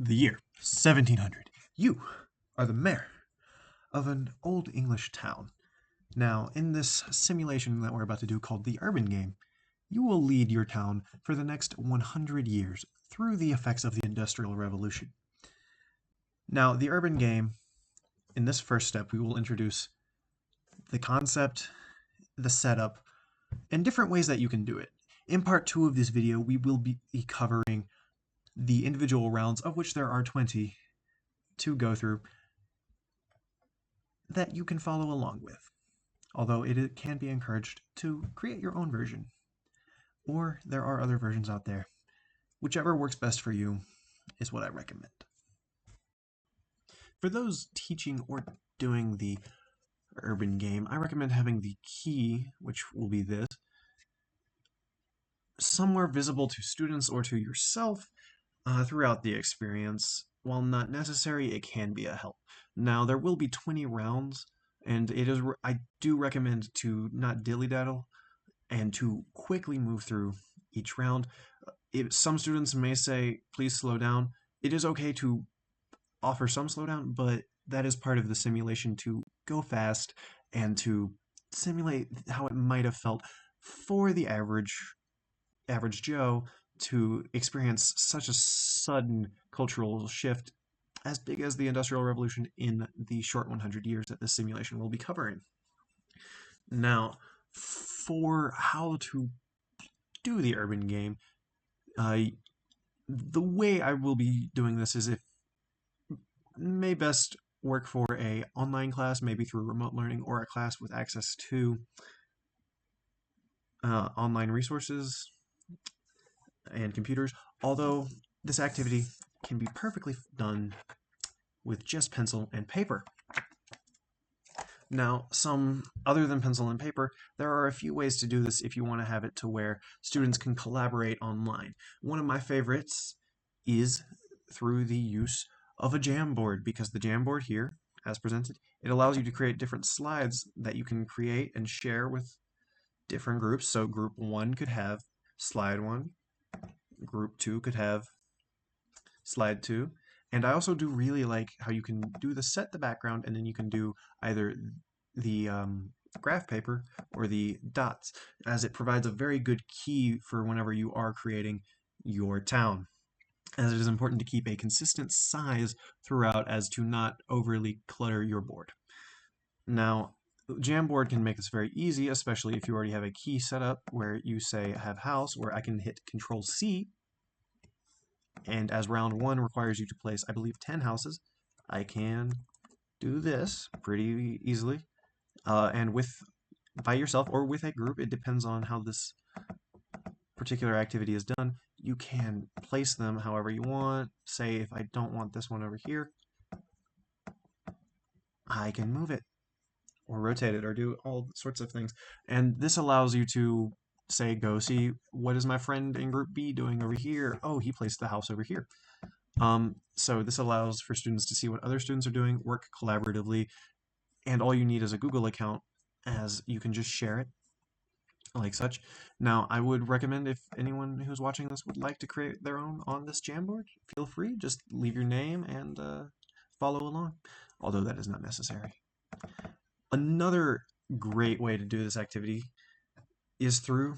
The year 1700. You are the mayor of an old English town. Now, in this simulation that we're about to do called the Urban Game, you will lead your town for the next 100 years through the effects of the Industrial Revolution. Now, the Urban Game, in this first step, we will introduce the concept, the setup, and different ways that you can do it. In part 2 of this video, we will be covering the individual rounds, of which there are 20 to go through, that you can follow along with. Although it can be encouraged to create your own version. Or there are other versions out there. Whichever works best for you is what I recommend. For those teaching or doing the Urban Game, I recommend having the key, which will be this, somewhere visible to students or to yourself throughout the experience. While not necessary, it can be a help. Now, there will be 20 rounds, and I do recommend to not dilly-daddle and to quickly move through each round. Some students may say, please slow down. It is okay to offer some slowdown, but that is part of the simulation, to go fast and to simulate how it might have felt for the average Joe to experience such a sudden cultural shift as big as the Industrial Revolution in the short 100 years that this simulation will be covering. Now, for how to do the Urban Game, the way I will be doing this is may best work for a online class, maybe through remote learning, or a class with access to online resources and computers, although this activity can be perfectly done with just pencil and paper. Now, other than pencil and paper, there are a few ways to do this if you want to have it to where students can collaborate online. One of my favorites is through the use of a Jamboard, because the Jamboard here, as presented, it allows you to create different slides that you can create and share with different groups. So group 1 could have slide 1, group 2 could have slide 2, and I also do really like how you can do set the background, and then you can do either the graph paper or the dots, as it provides a very good key for whenever you are creating your town, as it is important to keep a consistent size throughout as to not overly clutter your board. Now, Jamboard can make this very easy, especially if you already have a key set up where you say have house, where I can hit Control C, and as round 1 requires you to place, I believe, 10 houses, I can do this pretty easily. And by yourself or with a group, it depends on how this particular activity is done, you can place them however you want. Say if I don't want this one over here, I can move it or rotate it or do all sorts of things. And this allows you to say, go see, what is my friend in group B doing over here? Oh, he placed the house over here. So this allows for students to see what other students are doing, work collaboratively, and all you need is a Google account, as you can just share it like such. Now, I would recommend, if anyone who's watching this would like to create their own on this Jamboard, feel free. Just leave your name and follow along, although that is not necessary. Another great way to do this activity is through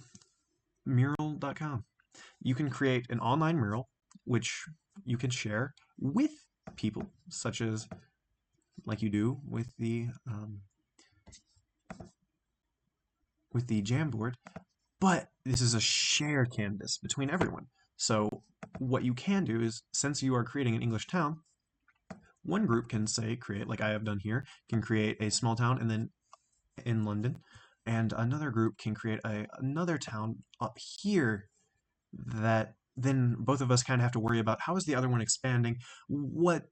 mural.com. You can create an online mural, which you can share with people, such as like you do with the Jamboard, but this is a shared canvas between everyone. So what you can do is, since you are creating an English town, one group can say create, like I have done here, can create a small town and then in London, and another group can create another town up here, that then both of us kind of have to worry about, how is the other one expanding? What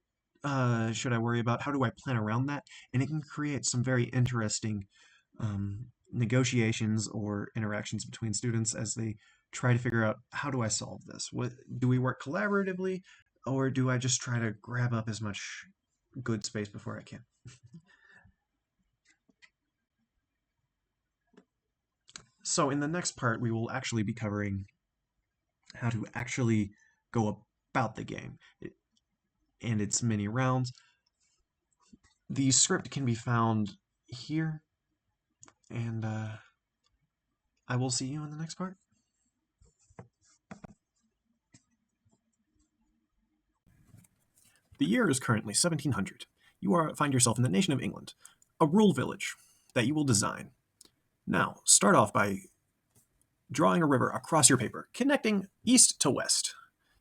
should I worry about? How do I plan around that? And it can create some very interesting negotiations or interactions between students as they try to figure out, how do I solve this? Do we work collaboratively, or do I just try to grab up as much good space before I can? So in the next part, we will actually be covering how to actually go about the game. and its many rounds. The script can be found here, and I will see you in the next part. The year is currently 1700. You find yourself in the nation of England, a rural village that you will design. Now, start off by drawing a river across your paper, connecting east to west.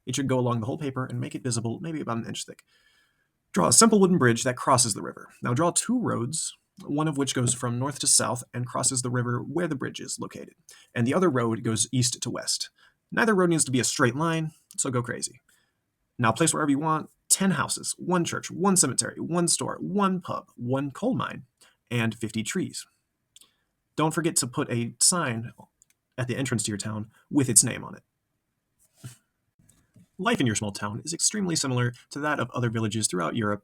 It should go along the whole paper and make it visible, maybe about an inch thick. Draw a simple wooden bridge that crosses the river. Now draw two roads, one of which goes from north to south and crosses the river where the bridge is located, and the other road goes east to west. Neither road needs to be a straight line, so go crazy. Now place wherever you want 10 houses, 1 church, 1 cemetery, 1 store, 1 pub, 1 coal mine, and 50 trees. Don't forget to put a sign at the entrance to your town with its name on it. Life in your small town is extremely similar to that of other villages throughout Europe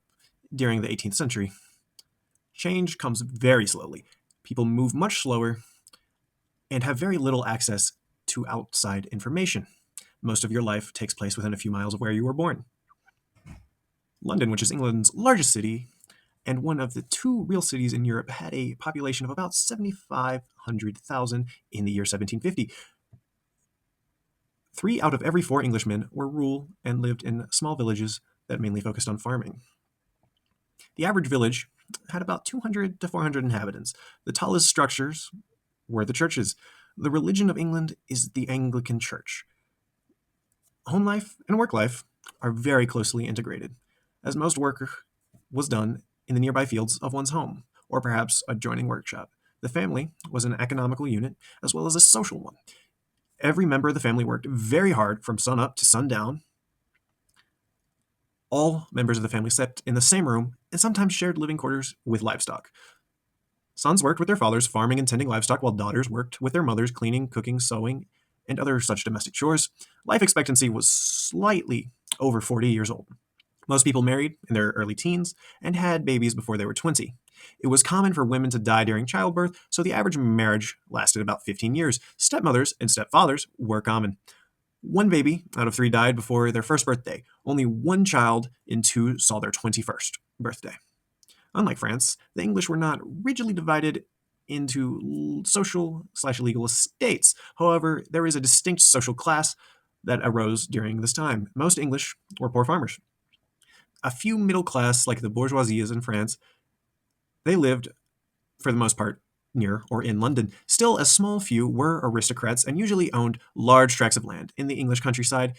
during the 18th century. Change comes very slowly. People move much slower and have very little access to outside information. Most of your life takes place within a few miles of where you were born. London, which is England's largest city and one of the 2 real cities in Europe, had a population of about 7,500,000 in the year 1750. 3 out of every 4 Englishmen were rural and lived in small villages that mainly focused on farming. The average village had about 200 to 400 inhabitants. The tallest structures were the churches. The religion of England is the Anglican Church. Home life and work life are very closely integrated, as most work was done in the nearby fields of one's home, or perhaps adjoining workshop. The family was an economical unit as well as a social one. Every member of the family worked very hard from sun up to sundown. All members of the family slept in the same room and sometimes shared living quarters with livestock. Sons worked with their fathers farming and tending livestock, while daughters worked with their mothers cleaning, cooking, sewing, and other such domestic chores. Life expectancy was slightly over 40 years old. Most people married in their early teens and had babies before they were 20. It was common for women to die during childbirth, so the average marriage lasted about 15 years. Stepmothers and stepfathers were common. 1 baby out of 3 died before their first birthday. Only 1 child in 2 saw their 21st birthday. Unlike France, the English were not rigidly divided into social/legal estates. However, there is a distinct social class that arose during this time. Most English were poor farmers. A few middle class, like the bourgeoisias in France, they lived, for the most part, near or in London. Still, a small few were aristocrats and usually owned large tracts of land in the English countryside.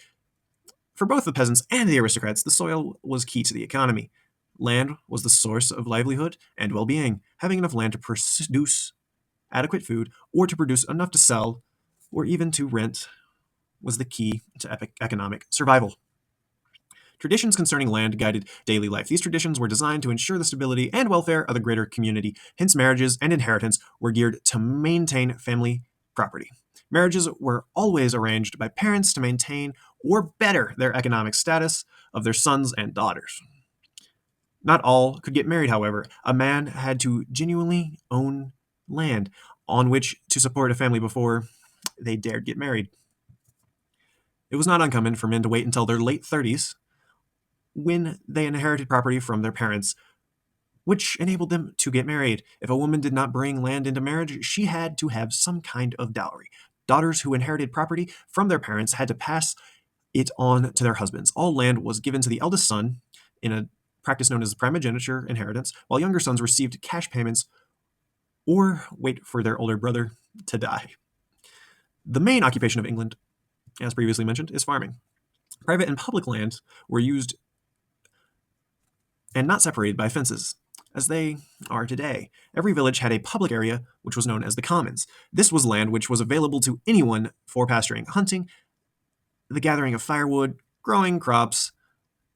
For both the peasants and the aristocrats, the soil was key to the economy. Land was the source of livelihood and well-being. Having enough land to produce adequate food, or to produce enough to sell, or even to rent, was the key to economic survival. Traditions concerning land guided daily life. These traditions were designed to ensure the stability and welfare of the greater community. Hence, marriages and inheritance were geared to maintain family property. Marriages were always arranged by parents to maintain or better their economic status of their sons and daughters. Not all could get married, however. A man had to genuinely own land on which to support a family before they dared get married. It was not uncommon for men to wait until their late 30s when they inherited property from their parents, which enabled them to get married. If a woman did not bring land into marriage, she had to have some kind of dowry. Daughters who inherited property from their parents had to pass it on to their husbands. All land was given to the eldest son in a practice known as primogeniture inheritance, while younger sons received cash payments or wait for their older brother to die. The main occupation of England, as previously mentioned, is farming. Private and public lands were used and not separated by fences, as they are today. Every village had a public area, which was known as the commons. This was land which was available to anyone for pasturing, hunting, the gathering of firewood, growing crops,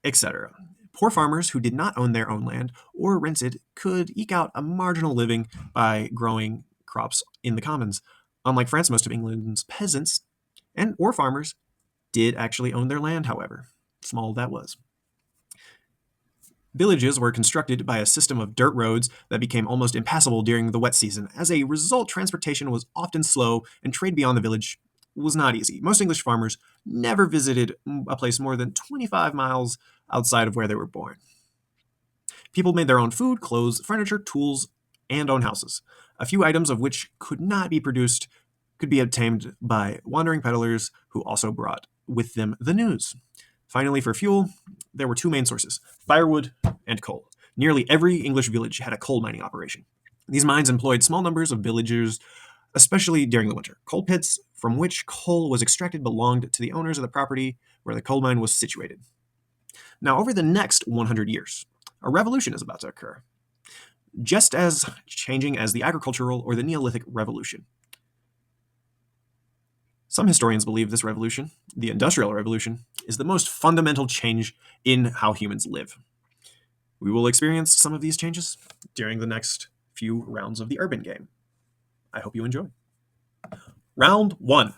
etc. Poor farmers who did not own their own land or rented could eke out a marginal living by growing crops in the commons. Unlike France, most of England's peasants or farmers did actually own their land, however, small that was. Villages were constructed by a system of dirt roads that became almost impassable during the wet season. As a result, transportation was often slow and trade beyond the village was not easy. Most English farmers never visited a place more than 25 miles outside of where they were born. People made their own food, clothes, furniture, tools, and own houses. A few items of which could not be produced could be obtained by wandering peddlers who also brought with them the news. Finally, for fuel, there were two main sources: firewood and coal. Nearly every English village had a coal mining operation. These mines employed small numbers of villagers, especially during the winter. Coal pits from which coal was extracted belonged to the owners of the property where the coal mine was situated. Now, over the next 100 years, a revolution is about to occur, just as changing as the agricultural or the Neolithic revolution. Some historians believe this revolution, the Industrial Revolution, is the most fundamental change in how humans live. We will experience some of these changes during the next few rounds of the urban game. I hope you enjoy. Round 1.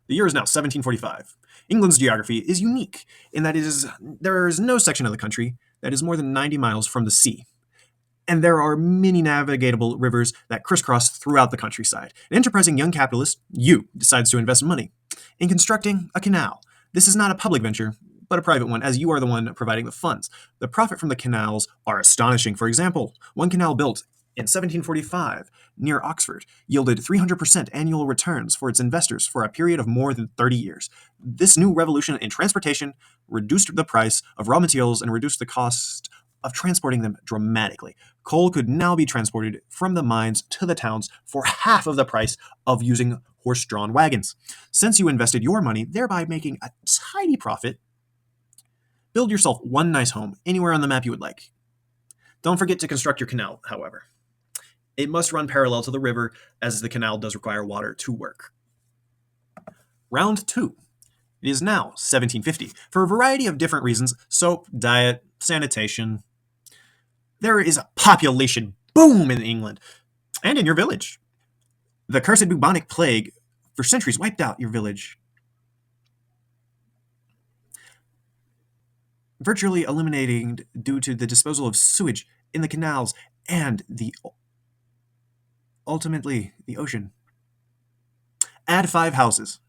The year is now 1745. England's geography is unique in that there is no section of the country that is more than 90 miles from the sea. And there are many navigable rivers that crisscross throughout the countryside. An enterprising young capitalist, you, decides to invest money in constructing a canal. This is not a public venture, but a private one, as you are the one providing the funds. The profit from the canals are astonishing. For example, one canal built in 1745 near Oxford yielded 300% annual returns for its investors for a period of more than 30 years. This new revolution in transportation reduced the price of raw materials and reduced the cost of transporting them dramatically. Coal could now be transported from the mines to the towns for half of the price of using horse-drawn wagons. Since you invested your money, thereby making a tiny profit, build yourself one nice home anywhere on the map you would like. Don't forget to construct your canal, however. It must run parallel to the river, as the canal does require water to work. Round 2. It is now 1750. For a variety of different reasons, soap, diet, sanitation, there is a population boom in England and in your village. The cursed bubonic plague for centuries wiped out your village, virtually eliminating due to the disposal of sewage in the canals and ultimately the ocean. Add 5 houses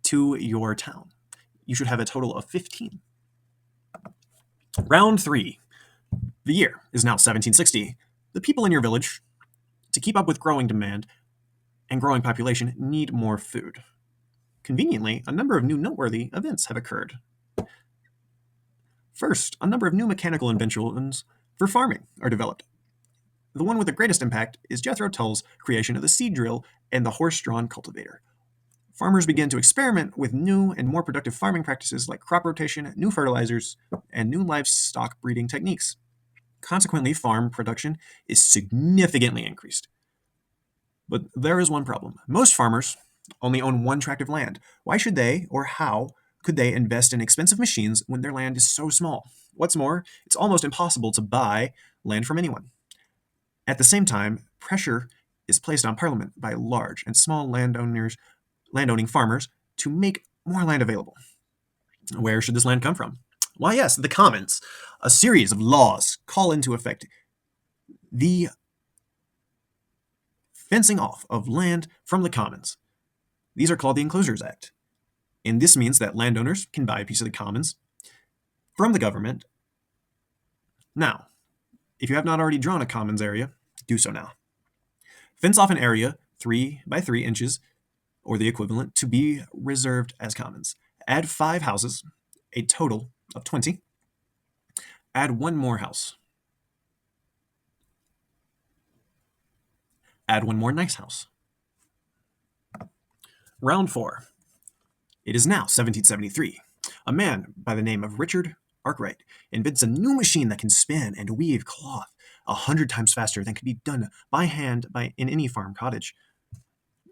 to your town. You should have a total of 15. Round 3. The year is now 1760. The people in your village, to keep up with growing demand and growing population, need more food. Conveniently, a number of new noteworthy events have occurred. First, a number of new mechanical inventions for farming are developed. The one with the greatest impact is Jethro Tull's creation of the seed drill and the horse-drawn cultivator. Farmers began to experiment with new and more productive farming practices like crop rotation, new fertilizers, and new livestock breeding techniques. Consequently, farm production is significantly increased. But there is one problem. Most farmers only own one tract of land. Why should they, or how could they, invest in expensive machines when their land is so small? What's more, it's almost impossible to buy land from anyone. At the same time, pressure is placed on Parliament by large and small landowning farmers to make more land available. Where should this land come from? Why, yes, the Commons. A series of laws call into effect the fencing off of land from the Commons. These are called the Enclosures Act. And this means that landowners can buy a piece of the Commons from the government. Now, if you have not already drawn a Commons area, do so now. Fence off an area 3 by 3 inches, or the equivalent, to be reserved as Commons. Add 5 houses, a total of 20. Add 1 more house. Add 1 more nice house. Round 4. It is now 1773. A man by the name of Richard Arkwright invents a new machine that can spin and weave cloth 100 times faster than could be done by hand in any farm cottage,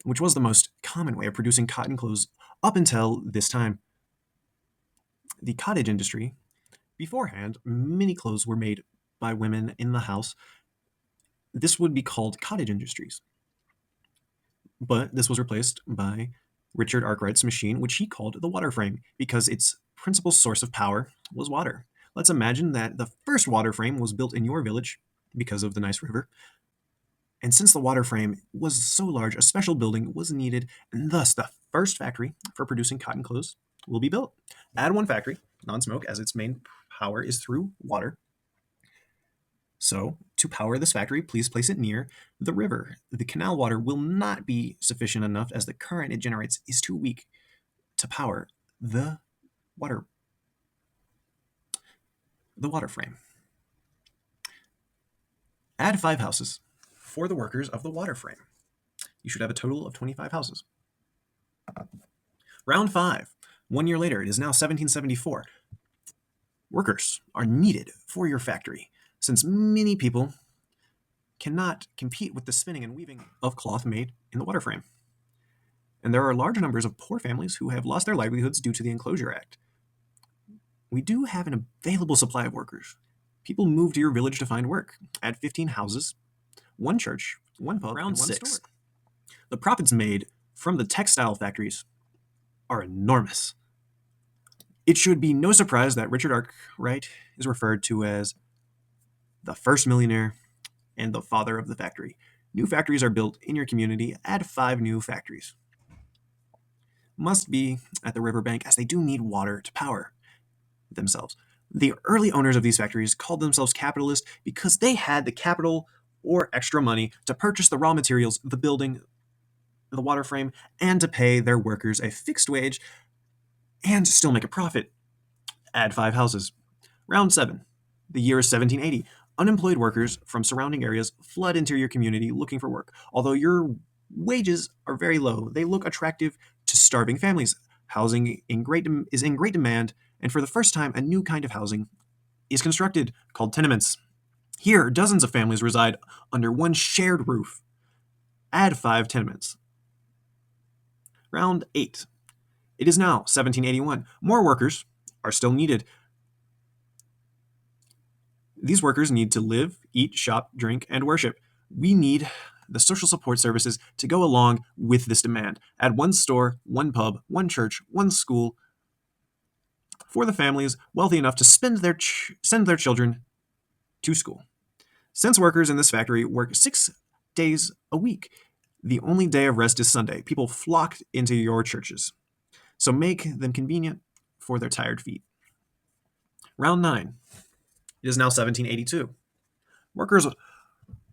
which was the most common way of producing cotton clothes up until this time. The cottage industry, beforehand, many clothes were made by women in the house. This would be called cottage industries. But this was replaced by Richard Arkwright's machine, which he called the water frame, because its principal source of power was water. Let's imagine that the first water frame was built in your village because of the nice river. And since the water frame was so large, a special building was needed, and thus the first factory for producing cotton clothes will be built. Add 1 factory, non-smoke, as its main power is through water. So, to power this factory, please place it near the river. The canal water will not be sufficient enough, as the current it generates is too weak to power the water frame. Add 5 houses for the workers of the water frame. You should have a total of 25 houses. Round 5. 1 year later, it is now 1774. Workers are needed for your factory, since many people cannot compete with the spinning and weaving of cloth made in the water frame. And there are large numbers of poor families who have lost their livelihoods due to the Enclosure Act. We do have an available supply of workers. People move to your village to find work. Add 15 houses, 1 church, 1 pub, and 1 6. Store. The profits made from the textile factories are enormous. It should be no surprise that Richard Arkwright is referred to as the first millionaire and the father of the factory. New factories are built in your community. Add 5 new factories. Must be at the riverbank, as they do need water to power themselves. The early owners of these factories called themselves capitalists because they had the capital or extra money to purchase the raw materials, the building, the water frame, and to pay their workers a fixed wage and still make a profit. Add 5 houses. Round 7. The year is 1780. Unemployed workers from surrounding areas flood into your community looking for work. Although your wages are very low, they look attractive to starving families. Housing is in great demand, and for the first time, a new kind of housing is constructed called tenements. Here, dozens of families reside under one shared roof. Add 5 tenements. Round 8. It is now 1781. More workers are still needed. These workers need to live, eat, shop, drink, and worship. We need the social support services to go along with this demand. Add 1 store, 1 pub, 1 church, 1 school for the families wealthy enough to send their children to school. Since workers in this factory work 6 days a week, the only day of rest is Sunday. People flock into your churches, so make them convenient for their tired feet. Round 9. It is now 1782. Workers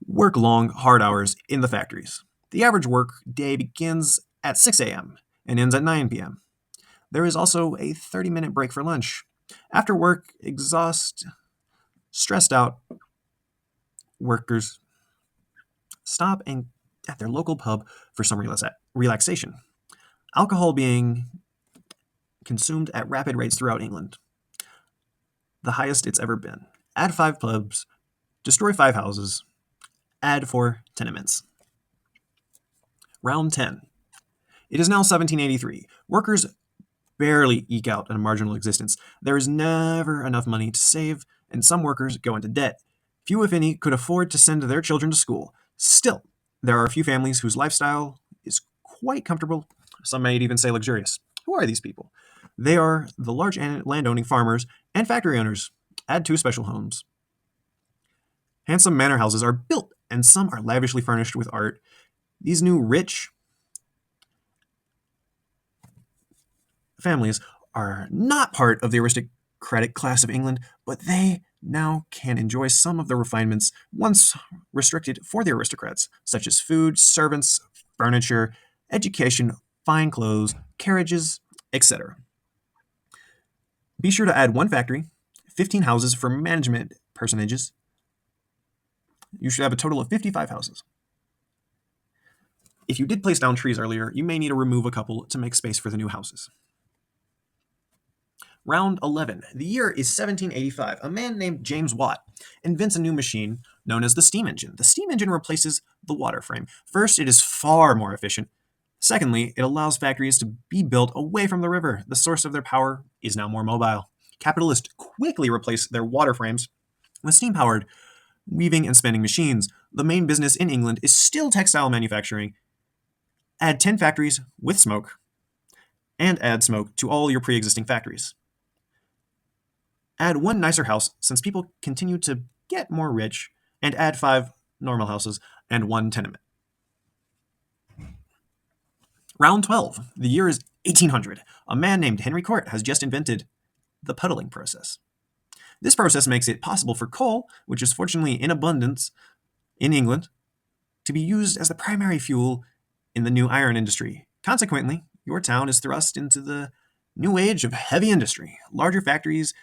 work long, hard hours in the factories. The average work day begins at 6 a.m. and ends at 9 p.m. There is also a 30-minute break for lunch. After work, stressed out workers stop at their local pub for some relaxation. Alcohol being consumed at rapid rates throughout England, the highest it's ever been. Add 5 pubs, destroy 5 houses, add 4 tenements. Round 10. It is now 1783. Workers barely eke out a marginal existence. There is never enough money to save, and some workers go into debt. Few, if any, could afford to send their children to school. Still, there are a few families whose lifestyle is quite comfortable. Some might even say luxurious. Who are these people? They are the large landowning farmers and factory owners. Add 2 special homes. Handsome manor houses are built, and some are lavishly furnished with art. These new rich families are not part of the aristocratic class of England, but they now can enjoy some of the refinements once restricted for the aristocrats, such as food, servants, furniture, education, fine clothes, carriages, etc. Be sure to add 1 factory, 15 houses for management personages. You should have a total of 55 houses. If you did place down trees earlier, you may need to remove a couple to make space for the new houses. Round 11. The year is 1785. A man named James Watt invents a new machine known as the steam engine. The steam engine replaces the water frame. First, it is far more efficient. Secondly, it allows factories to be built away from the river. The source of their power is now more mobile. Capitalists quickly replace their water frames with steam-powered weaving and spinning machines. The main business in England is still textile manufacturing. Add 10 factories with smoke, and add smoke to all your pre-existing factories. Add 1 nicer house, since people continue to get more rich, and add 5 normal houses and 1 tenement. Round 12. The year is 1800. A man named Henry Cort has just invented the puddling process. This process makes it possible for coal, which is fortunately in abundance in England, to be used as the primary fuel in the new iron industry. Consequently, your town is thrust into the new age of heavy industry. Larger factories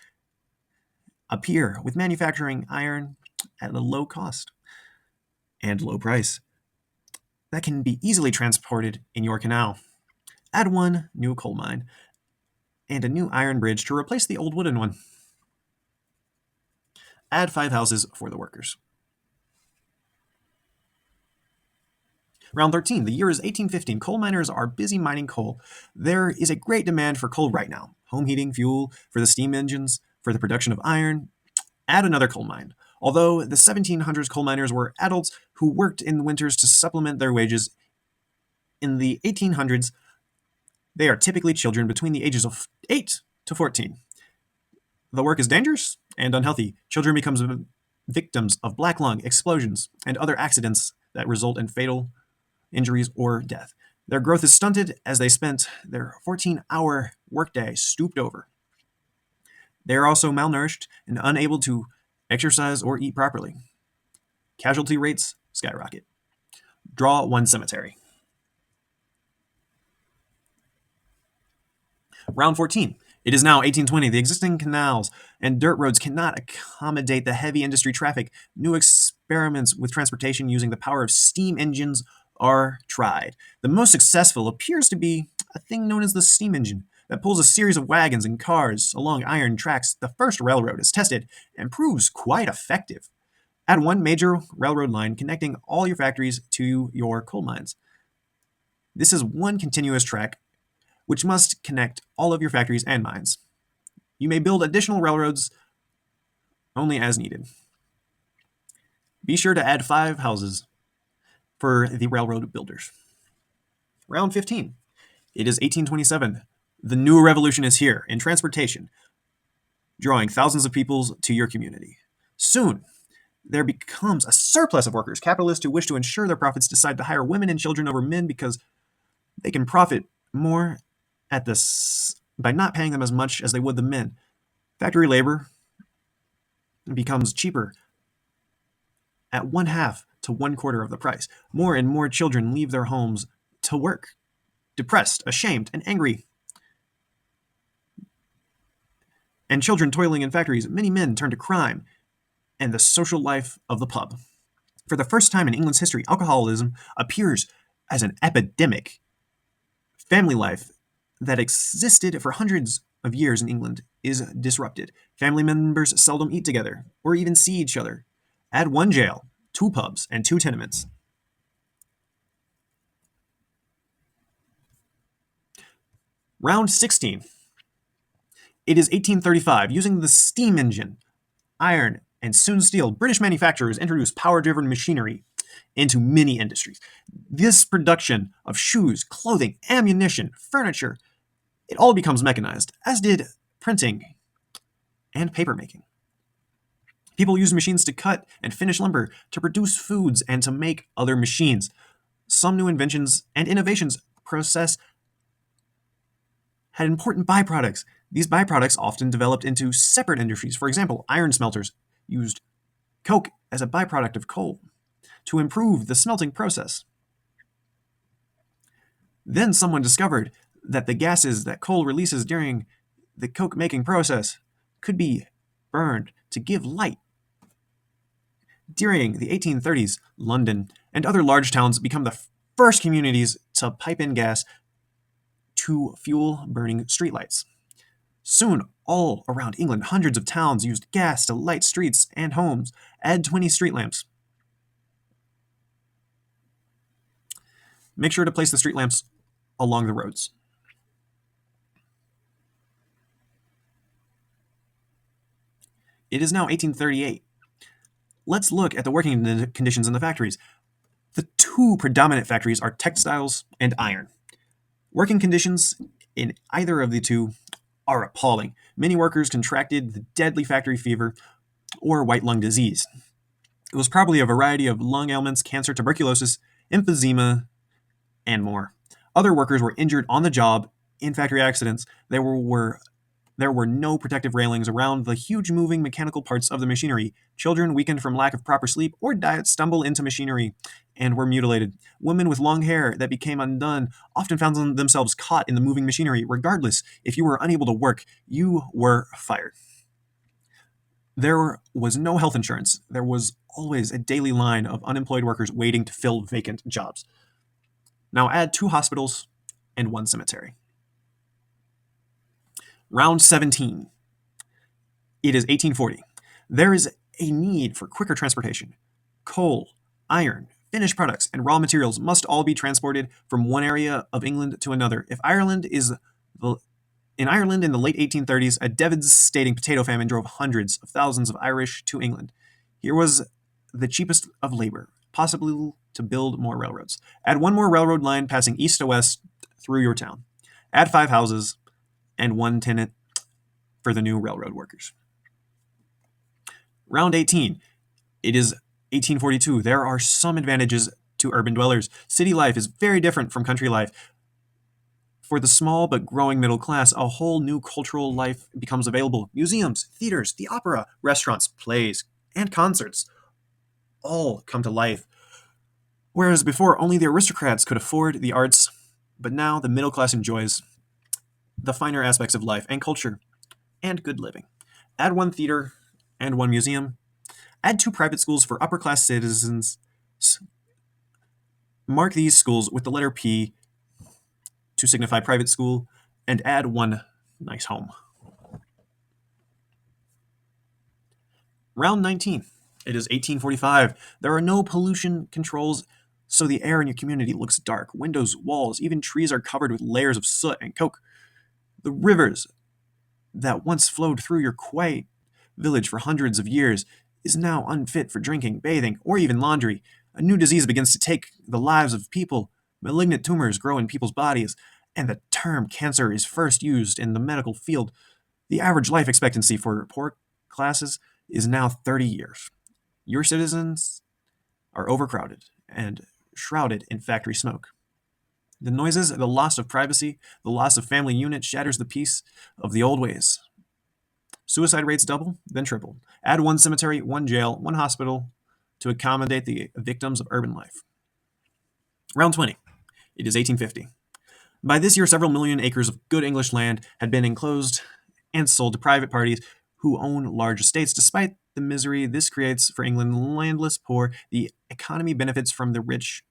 appear with manufacturing iron at a low cost and low price that can be easily transported in your canal. Add one new coal mine and a new iron bridge to replace the old wooden one. Add 5 houses for the workers. Round 13. The year is 1815. Coal miners are busy mining coal. There is a great demand for coal right now. Home heating, fuel for the steam engines, for the production of iron. Add another coal mine. Although the 1700s coal miners were adults who worked in the winters to supplement their wages, in the 1800s, they are typically children between the ages of 8 to 14. The work is dangerous and unhealthy. Children become victims of black lung, explosions, and other accidents that result in fatal injuries or death. Their growth is stunted as they spent their 14-hour workday stooped over. They are also malnourished and unable to exercise or eat properly. Casualty rates skyrocket. Draw one cemetery. Round 14. It is now 1820. The existing canals and dirt roads cannot accommodate the heavy industry traffic. New experiments with transportation using the power of steam engines are tried. The most successful appears to be a thing known as the steam engine that pulls a series of wagons and cars along iron tracks. The first railroad is tested and proves quite effective. Add one major railroad line connecting all your factories to your coal mines. This is one continuous track which must connect all of your factories and mines. You may build additional railroads only as needed. Be sure to add 5 houses for the railroad builders. Round 15. It is 1827. The new revolution is here in transportation, drawing thousands of people to your community. Soon, there becomes a surplus of workers. Capitalists who wish to ensure their profits decide to hire women and children over men because they can profit more at this by not paying them as much as they would the men. Factory labor becomes cheaper at 1/2 to 1/4 of the price. More and more children leave their homes to work, depressed, ashamed, and angry. And children toiling in factories, many men turn to crime and the social life of the pub. For the first time in England's history, alcoholism appears as an epidemic. Family life that existed for hundreds of years in England is disrupted. Family members seldom eat together or even see each other. Add 1 jail, 2 pubs, and 2 tenements. Round 16. It is 1835. Using the steam engine, iron, and soon steel, British manufacturers introduced power-driven machinery into many industries. This production of shoes, clothing, ammunition, furniture, it all becomes mechanized, as did printing and papermaking. People use machines to cut and finish lumber, to produce foods, and to make other machines. Some new inventions and innovations process had important byproducts. These byproducts often developed into separate industries. For example, iron smelters used coke as a byproduct of coal to improve the smelting process. Then someone discovered that the gases that coal releases during the coke making process could be burned to give light. During the 1830s, London and other large towns become the first communities to pipe in gas to fuel burning streetlights. Soon, all around England, hundreds of towns used gas to light streets and homes. Add 20 street lamps. Make sure to place the street lamps along the roads. It is now 1838. Let's look at the working conditions in the factories. The 2 predominant factories are textiles and iron. Working conditions in either of the 2 are appalling. Many workers contracted the deadly factory fever or white lung disease. It was probably a variety of lung ailments, cancer, tuberculosis, emphysema, and more. Other workers were injured on the job in factory accidents. There were There were no protective railings around the huge moving mechanical parts of the machinery. Children, weakened from lack of proper sleep or diet, stumbled into machinery and were mutilated. Women with long hair that became undone often found themselves caught in the moving machinery. Regardless, if you were unable to work, you were fired. There was no health insurance. There was always a daily line of unemployed workers waiting to fill vacant jobs. Now add 2 hospitals and 1 cemetery. Round 17. It is 1840. There is a need for quicker transportation. Coal, iron, finished products, and raw materials must all be transported from one area of England to another. In Ireland in the late 1830s, a devastating potato famine drove hundreds of thousands of Irish to England. Here was the cheapest of labor, possibly to build more railroads. Add 1 more railroad line passing east to west through your town. Add 5 houses and 1 tenant for the new railroad workers. Round 18. It is 1842. There are some advantages to urban dwellers. City life is very different from country life. For the small but growing middle class, a whole new cultural life becomes available. Museums, theaters, the opera, restaurants, plays, and concerts all come to life. Whereas before, only the aristocrats could afford the arts, but now the middle class enjoys the finer aspects of life and culture and good living. Add 1 theater and 1 museum. Add 2 private schools for upper class citizens. Mark these schools with the letter P to signify private school, and add 1 nice home. Round 19. It is 1845. There are no pollution controls, so the air in your community looks dark. Windows, walls, even trees are covered with layers of soot and coke. The rivers that once flowed through your quiet village for hundreds of years is now unfit for drinking, bathing, or even laundry. A new disease begins to take the lives of people. Malignant tumors grow in people's bodies, and the term cancer is first used in the medical field. The average life expectancy for poor classes is now 30 years. Your citizens are overcrowded and shrouded in factory smoke. The noises, the loss of privacy, the loss of family unit shatters the peace of the old ways. Suicide rates double, then triple. Add 1 cemetery, 1 jail, 1 hospital to accommodate the victims of urban life. Round 20. It is 1850. By this year, several million acres of good English land had been enclosed and sold to private parties who own large estates. Despite the misery this creates for England, landless poor, the economy benefits from the rich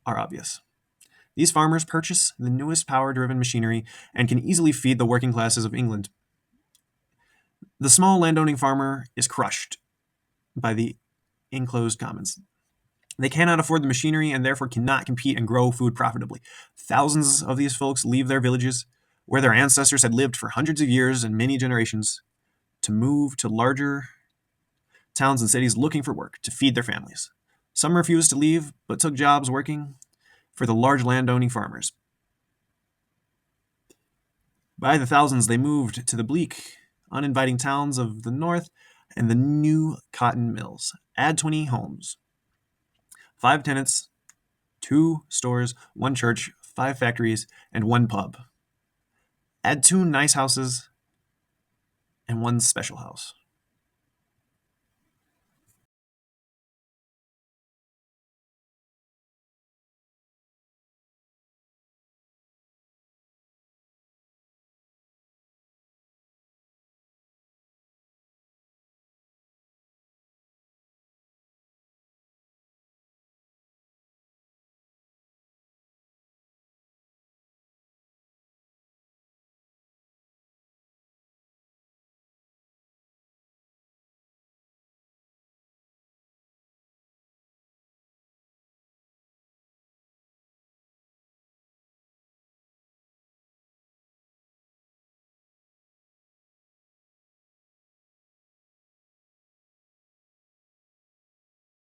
are obvious. These farmers purchase the newest power-driven machinery and can easily feed the working classes of England. The small landowning farmer is crushed by the enclosed commons. They cannot afford the machinery and therefore cannot compete and grow food profitably. Thousands of these folks leave their villages, where their ancestors had lived for hundreds of years and many generations, to move to larger towns and cities looking for work to feed their families. Some refused to leave, but took jobs working for the large landowning farmers. By the thousands, they moved to the bleak, uninviting towns of the north and the new cotton mills. Add 20 homes, 5 tenants, 2 stores, 1 church, 5 factories, and 1 pub. Add 2 nice houses and 1 special house.